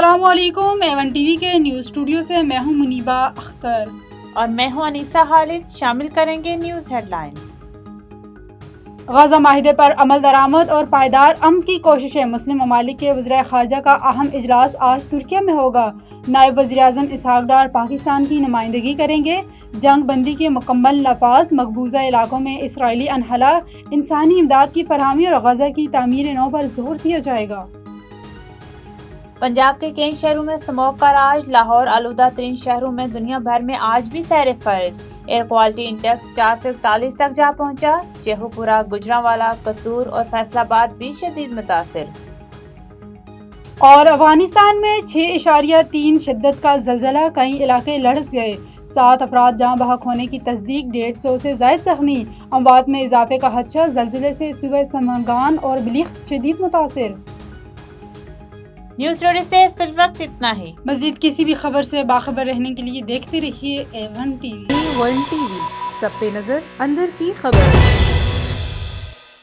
السلام علیکم، A1 T V کے نیوز اسٹوڈیو سے میں ہوں منیبہ اختر اور میں ہوں انیسہ خالد۔ شامل کریں گے نیوز ہیڈ لائن۔ غزہ معاہدے پر عمل درآمد اور پائیدار امن کی کوششیں۔ مسلم ممالک کے وزرائے خارجہ کا اہم اجلاس آج ترکیہ میں ہوگا۔ نائب وزیر اعظم اسحاق ڈار پاکستان کی نمائندگی کریں گے۔ جنگ بندی کے مکمل نفاذ، مقبوضہ علاقوں میں اسرائیلی انخلا، انسانی امداد کی فراہمی اور غزہ کی تعمیر نو پر زور دیا جائے گا۔ پنجاب کے کئی شہروں میں اسموگ کا راج۔ لاہور آلودہ ترین شہروں میں دنیا بھر میں آج بھی سیر فرض۔ ایئر کوالٹی انڈیکس 441 تک جا پہنچا۔ شیخو پورہ، گجرانوالہ، قصور اور فیصل آباد بھی شدید متاثر۔ اور افغانستان میں 6.3 شدت کا زلزلہ، کئی علاقے لرز گئے، 7 افراد جاں بحق ہونے کی تصدیق، 150 سے زائد زخمی، اموات میں اضافے کا خدشہ۔ زلزلے سے صوبہ سمنگان اور بلیخ شدید متاثر۔ نیوز ٹوڈے سے فی الوقت اتنا ہی۔ مزید کسی بھی خبر سے باخبر رہنے کے لیے دیکھتے رہیے A1 T V. A1 T V, سب پہ نظر، اندر کی خبر۔